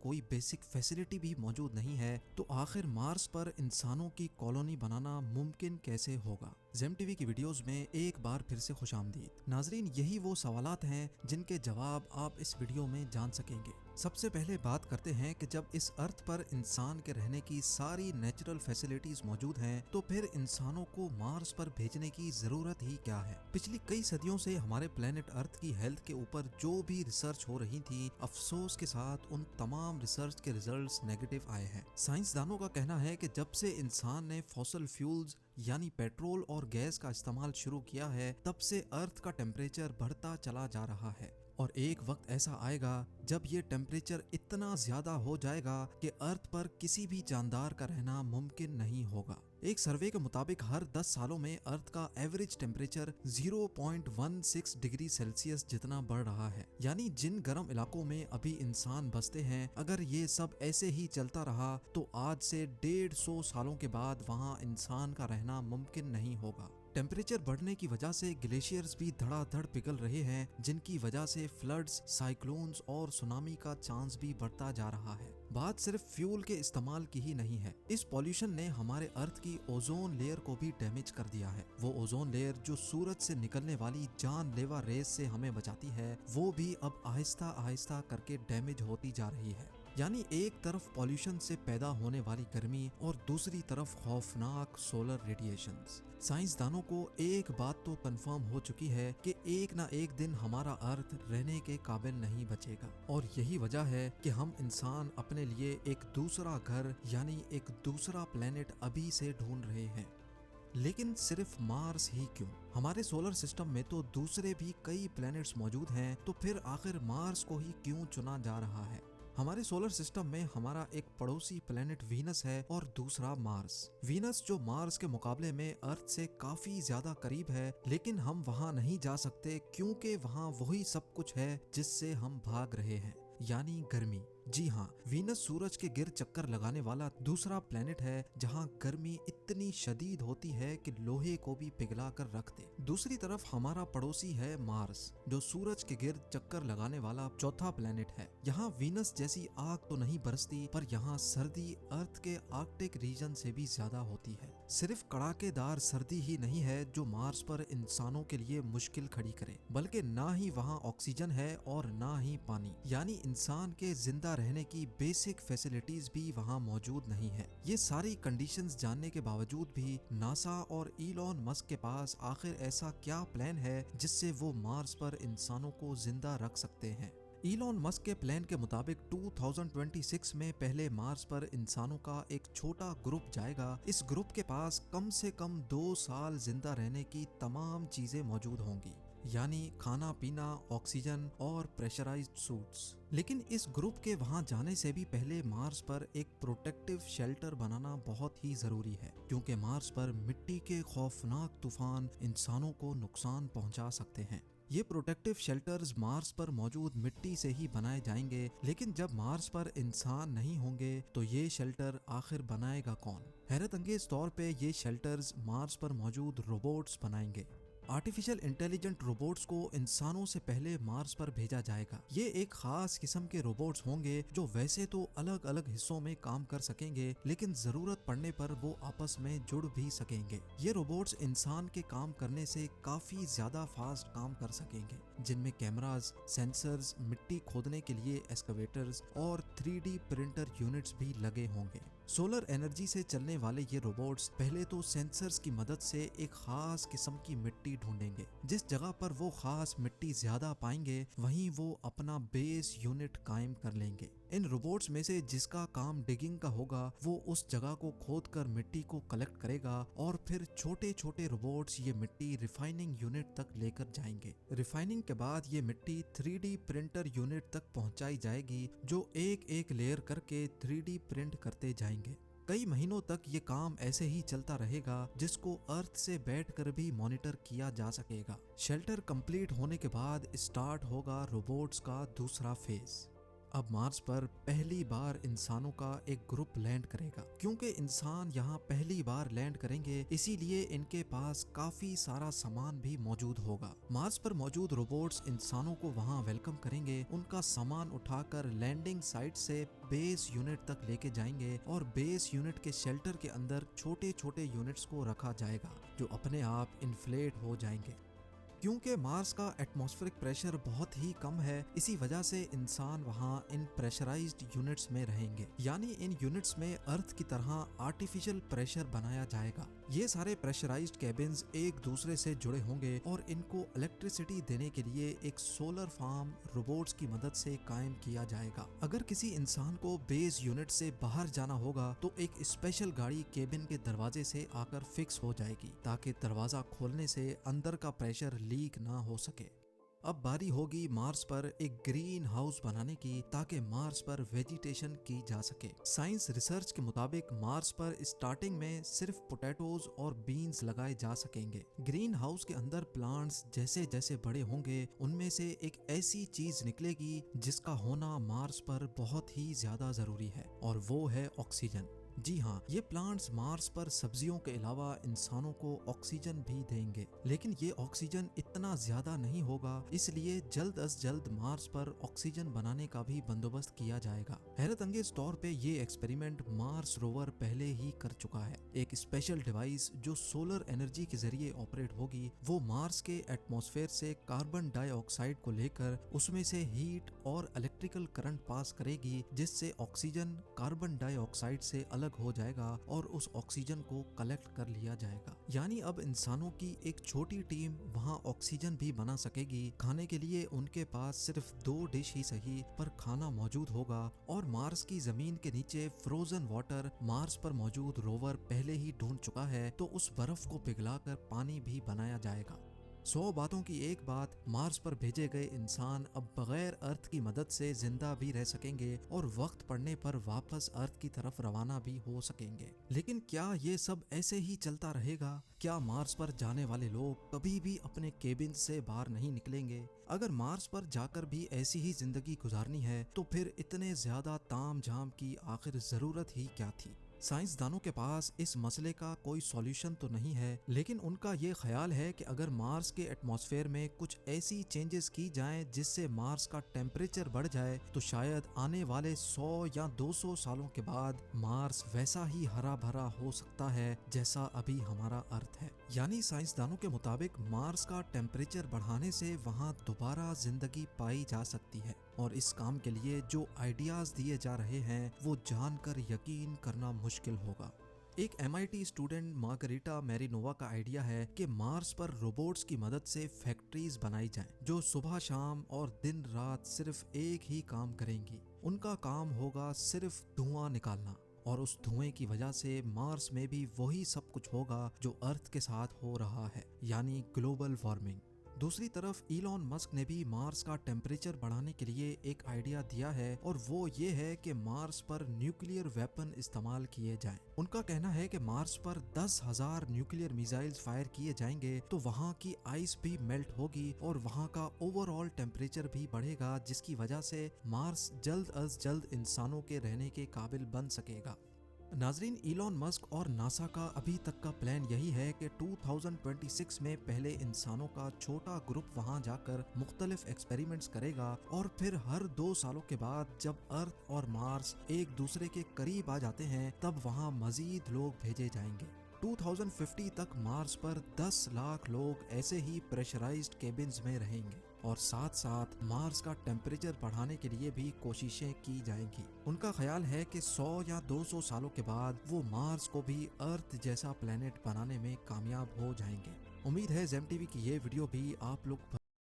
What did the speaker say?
कोई basic facility भी मौजूद नहीं है, तो आखिर मार्स पर इंसानों की कॉलोनी बनाना मुमकिन कैसे होगा? जेम टीवी की वीडियोस में एक बार फिर से खुशामदीद। नाजरीन, यही वो सवालात हैं जिनके जवाब आप इस वीडियो में जान सकेंगे। सबसे पहले बात करते हैं कि जब इस अर्थ पर इंसान के रहने की सारी नेचुरल फैसिलिटीज मौजूद हैं, तो फिर इंसानों को मार्स पर भेजने की जरूरत ही क्या है? पिछली कई सदियों से हमारे प्लेनेट अर्थ की हेल्थ के ऊपर जो भी रिसर्च हो रही थी, अफसोस के साथ उन तमाम रिसर्च के रिजल्ट्स नेगेटिव आए हैं। साइंसदानों का कहना है कि जब से इंसान ने फॉसिल फ्यूल्स यानी पेट्रोल और गैस का इस्तेमाल शुरू किया है, तब से अर्थ का टेम्परेचर बढ़ता चला जा रहा है और एक वक्त ऐसा आएगा जब ये टेम्परेचर इतना ज्यादा हो जाएगा कि अर्थ पर किसी भी जानदार का रहना मुमकिन नहीं होगा। एक सर्वे के मुताबिक हर 10 सालों में अर्थ का एवरेज टेम्परेचर 0.16 डिग्री सेल्सियस जितना बढ़ रहा है। यानी जिन गर्म इलाकों में अभी इंसान बसते हैं, अगर ये सब ऐसे ही चलता रहा तो आज से 150 सालों के बाद वहाँ इंसान का रहना मुमकिन नहीं होगा। टेम्परेचर बढ़ने की वजह से ग्लेशियर्स भी धड़ाधड़ पिघल रहे हैं, जिनकी वजह से फ्लड्स, साइक्लोन्स और सुनामी का चांस भी बढ़ता जा रहा है। बात सिर्फ फ्यूल के इस्तेमाल की ही नहीं है। इस पॉल्यूशन ने हमारे अर्थ की ओजोन लेयर को भी डैमेज कर दिया है। वो ओजोन लेयर जो सूरज से निकलने वाली जानलेवा रेस से हमें बचाती है, वो भी अब आहिस्ता आहिस्ता करके डैमेज होती जा रही है। यानी एक तरफ पॉल्यूशन से पैदा होने वाली गर्मी और दूसरी तरफ खौफनाक सोलर रेडिएशंस। साइंसदानों को एक बात तो कंफर्म हो चुकी है कि एक ना एक दिन हमारा अर्थ रहने के काबिल नहीं बचेगा, और यही वजह है कि हम इंसान अपने लिए एक दूसरा घर यानी एक दूसरा प्लेनेट अभी से ढूंढ रहे हैं। लेकिन सिर्फ मार्स ही क्यों? हमारे सोलर सिस्टम में तो दूसरे भी कई प्लैनेट्स मौजूद हैं, तो फिर आखिर मार्स को ही क्यों चुना जा रहा है? हमारे सोलर सिस्टम में हमारा एक पड़ोसी प्लेनेट वीनस है और दूसरा मार्स। वीनस जो मार्स के मुकाबले में अर्थ से काफी ज्यादा करीब है, लेकिन हम वहां नहीं जा सकते क्योंकि वहां वही सब कुछ है जिससे हम भाग रहे हैं, यानी गर्मी। जी हाँ, वीनस सूरज के गिर चक्कर लगाने वाला दूसरा प्लेनेट है जहाँ गर्मी इतनी शदीद होती है कि लोहे को भी पिघला कर रख दे। दूसरी तरफ हमारा पड़ोसी है मार्स, जो सूरज के गिर चक्कर लगाने वाला चौथा प्लेनेट है। यहाँ वीनस जैसी आग तो नहीं बरसती, पर यहाँ सर्दी अर्थ के आर्कटिक रीजन से भी ज्यादा होती है। सिर्फ कड़ाकेदार सर्दी ही नहीं है जो मार्स पर इंसानों के लिए मुश्किल खड़ी करे, बल्कि ना ही वहाँ ऑक्सीजन है और ना ही पानी, यानी इंसान के जिंदा रहने की बेसिक फैसिलिटीज भी वहाँ मौजूद नहीं है। ये सारी कंडीशंस जानने के बावजूद भी नासा और इलॉन मस्क के पास आखिर ऐसा क्या प्लान है जिससे वो मार्स पर इंसानों को जिंदा रख सकते हैं? इलॉन मस्क के प्लान के मुताबिक 2026 में पहले मार्स पर इंसानों का एक छोटा ग्रुप जाएगा। इस ग्रुप के पास कम से कम 2 साल जिंदा रहने की तमाम चीजें मौजूद होंगी, यानी खाना पीना, ऑक्सीजन और प्रेशराइज्ड सूट्स। लेकिन इस ग्रुप के वहां जाने से भी पहले मार्स पर एक प्रोटेक्टिव शेल्टर बनाना बहुत ही जरूरी है, क्योंकि मार्स पर मिट्टी के खौफनाक तूफान इंसानों को नुकसान पहुंचा सकते हैं। ये प्रोटेक्टिव शेल्टर्स मार्स पर मौजूद मिट्टी से ही बनाए जाएंगे, लेकिन जब मार्स पर इंसान नहीं होंगे तो ये शेल्टर आखिर बनाएगा कौन? हैरत अंगेज तौर पे ये शेल्टर्स मार्स पर मौजूद रोबोट्स बनाएंगे। आर्टिफिशियल इंटेलिजेंट रोबोट्स को इंसानों से पहले मार्स पर भेजा जाएगा। ये एक खास किस्म के रोबोट्स होंगे जो वैसे तो अलग अलग हिस्सों में काम कर सकेंगे, लेकिन जरूरत पड़ने पर वो आपस में जुड़ भी सकेंगे। ये रोबोट्स इंसान के काम करने से काफी ज्यादा फास्ट काम कर सकेंगे, जिनमें कैमरास, सेंसर्स, मिट्टी खोदने के लिए एक्सकवेटर्स और 3D प्रिंटर यूनिट्स भी लगे होंगे। सोलर एनर्जी से चलने वाले ये रोबोट्स पहले तो सेंसर्स की मदद से एक खास किस्म की मिट्टी ढूंढेंगे। जिस जगह पर वो खास मिट्टी ज्यादा पाएंगे, वहीं वो अपना बेस यूनिट कायम कर लेंगे। इन रोबोट्स में से जिसका काम डिगिंग का होगा, वो उस जगह को खोदकर मिट्टी को कलेक्ट करेगा और फिर छोटे छोटे रोबोट्स ये मिट्टी रिफाइनिंग यूनिट तक लेकर जाएंगे। रिफाइनिंग के बाद ये मिट्टी 3D प्रिंटर यूनिट तक पहुंचाई जाएगी, जो एक एक लेयर करके 3D प्रिंट करते जाएंगे। कई महीनों तक ये काम ऐसे ही चलता रहेगा, जिसको अर्थ से बैठकर भी मॉनिटर किया जा सकेगा। शेल्टर कंप्लीट होने के बाद स्टार्ट होगा रोबोट्स का दूसरा फेज। अब मार्स पर पहली बार इंसानों का एक ग्रुप लैंड करेगा। क्योंकि इंसान यहाँ पहली बार लैंड करेंगे, इसीलिए इनके पास काफी सारा सामान भी मौजूद होगा। मार्स पर मौजूद रोबोट्स इंसानों को वहाँ वेलकम करेंगे, उनका सामान उठाकर लैंडिंग साइट से बेस यूनिट तक लेके जाएंगे और बेस यूनिट के शेल्टर के अंदर छोटे छोटे यूनिट्स को रखा जाएगा जो अपने आप इन्फ्लेट हो जाएंगे। क्योंकि मार्स का एटमॉस्फेरिक प्रेशर बहुत ही कम है, इसी वजह से इंसान वहाँ इन प्रेशराइज्ड यूनिट्स में रहेंगे, यानी इन यूनिट्स में अर्थ की तरह आर्टिफिशियल प्रेशर बनाया जाएगा। ये सारे प्रेशराइज्ड केबिन्स एक दूसरे से जुड़े होंगे और इनको इलेक्ट्रिसिटी देने के लिए एक सोलर फार्म रोबोट्स की मदद से कायम किया जाएगा। अगर किसी इंसान को बेस यूनिट से बाहर जाना होगा तो एक स्पेशल गाड़ी केबिन के दरवाजे से आकर फिक्स हो जाएगी ताकि दरवाजा खोलने से अंदर का प्रेशर लीक ना हो सके। अब बारी होगी मार्स पर एक ग्रीन हाउस बनाने की ताकि मार्स पर वेजिटेशन की जा सके। साइंस रिसर्च के मुताबिक मार्स पर स्टार्टिंग में सिर्फ पोटैटोज और बीन्स लगाए जा सकेंगे। ग्रीन हाउस के अंदर प्लांट्स जैसे जैसे बड़े होंगे उनमें से एक ऐसी चीज निकलेगी जिसका होना मार्स पर बहुत ही ज्यादा जरूरी है और वो है ऑक्सीजन। जी हाँ, ये प्लांट्स मार्स पर सब्जियों के अलावा इंसानों को ऑक्सीजन भी देंगे, लेकिन ये ऑक्सीजन इतना ज्यादा नहीं होगा, इसलिए जल्द अज जल्द मार्स पर ऑक्सीजन बनाने का भी बंदोबस्त किया जाएगा। हैरत अंगेज तौर पे ये एक्सपेरिमेंट मार्स रोवर पहले ही कर चुका है। एक स्पेशल डिवाइस जो सोलर एनर्जी के जरिए ऑपरेट होगी, वो मार्स के एटमॉस्फेयर से कार्बन डाइऑक्साइड को लेकर उसमें से हीट और इलेक्ट्रिकल करंट पास करेगी, जिससे ऑक्सीजन कार्बन डाइऑक्साइड से अलग हो जाएगा और उस ऑक्सीजन को कलेक्ट कर लिया जाएगा। यानी अब इंसानों की एक छोटी टीम वहाँ ऑक्सीजन भी बना सकेगी। खाने के लिए उनके पास सिर्फ 2 डिश ही सही पर खाना मौजूद होगा और मार्स की जमीन के नीचे फ्रोजन वाटर मार्स पर मौजूद रोवर पहले ही ढूंढ चुका है, तो उस बर्फ को पिघलाकर पानी भी बनाया जाएगा। 100 बातों की एक बात, मार्स पर भेजे गए इंसान अब बगैर अर्थ की मदद से जिंदा भी रह सकेंगे और वक्त पड़ने पर वापस अर्थ की तरफ रवाना भी हो सकेंगे। लेकिन क्या ये सब ऐसे ही चलता रहेगा? क्या मार्स पर जाने वाले लोग कभी भी अपने केबिन से बाहर नहीं निकलेंगे? अगर मार्स पर जाकर भी ऐसी ही जिंदगी गुजारनी है तो फिर इतने ज्यादा ताम झाम की आखिर जरूरत ही क्या थी? साइंसदानों के पास इस मसले का कोई सॉल्यूशन तो नहीं है, लेकिन उनका ये ख्याल है कि अगर मार्स के एटमॉस्फेयर में कुछ ऐसी चेंजेस की जाएं जिससे मार्स का टेम्परेचर बढ़ जाए तो शायद आने वाले 100 या 200 सालों के बाद मार्स वैसा ही हरा भरा हो सकता है जैसा अभी हमारा अर्थ है। यानी साइंसदानों के मुताबिक मार्स का टेम्परेचर बढ़ाने से वहाँ दोबारा जिंदगी पाई जा सकती है और इस काम के लिए जो आइडियाज दिए जा रहे हैं वो जानकर यकीन करना मुश्किल होगा। एक MIT स्टूडेंट मार्गरीटा मैरिनोवा का आइडिया है कि मार्स पर रोबोट्स की मदद से फैक्ट्रीज बनाई जाएं जो सुबह शाम और दिन रात सिर्फ एक ही काम करेंगी। उनका काम होगा सिर्फ धुआं निकालना और उस धुएं की वजह से मार्स में भी वही सब कुछ होगा जो अर्थ के साथ हो रहा है, यानी ग्लोबल वार्मिंग। दूसरी तरफ इलॉन मस्क ने भी मार्स का टेम्परेचर बढ़ाने के लिए एक आइडिया दिया है और वो ये है कि मार्स पर न्यूक्लियर वेपन इस्तेमाल किए जाएं। उनका कहना है कि मार्स पर 10,000 न्यूक्लियर मिसाइल्स फायर किए जाएंगे तो वहाँ की आइस भी मेल्ट होगी और वहाँ का ओवरऑल टेम्परेचर भी बढ़ेगा, जिसकी वजह से मार्स जल्द अज जल्द इंसानों के रहने के काबिल बन सकेगा। नाजरीन, इलॉन मस्क और नासा का अभी तक का प्लान यही है कि 2026 में पहले इंसानों का छोटा ग्रुप वहां जाकर मुख्तलिफ एक्सपेरिमेंट्स करेगा और फिर हर 2 सालों के बाद जब अर्थ और मार्स एक दूसरे के करीब आ जाते हैं तब वहां मजीद लोग भेजे जाएंगे। 2050 तक मार्स पर 10 लाख लोग ऐसे ही प्रेशराइज्ड केबिन्स में रहेंगे और साथ साथ मार्स का टेम्परेचर बढ़ाने के लिए भी कोशिशें की जाएंगी। उनका ख्याल है कि 100 या 200 सालों के बाद वो मार्स को भी अर्थ जैसा प्लेनेट बनाने में कामयाब हो जाएंगे। उम्मीद है जेम टीवी की ये वीडियो भी आप लोग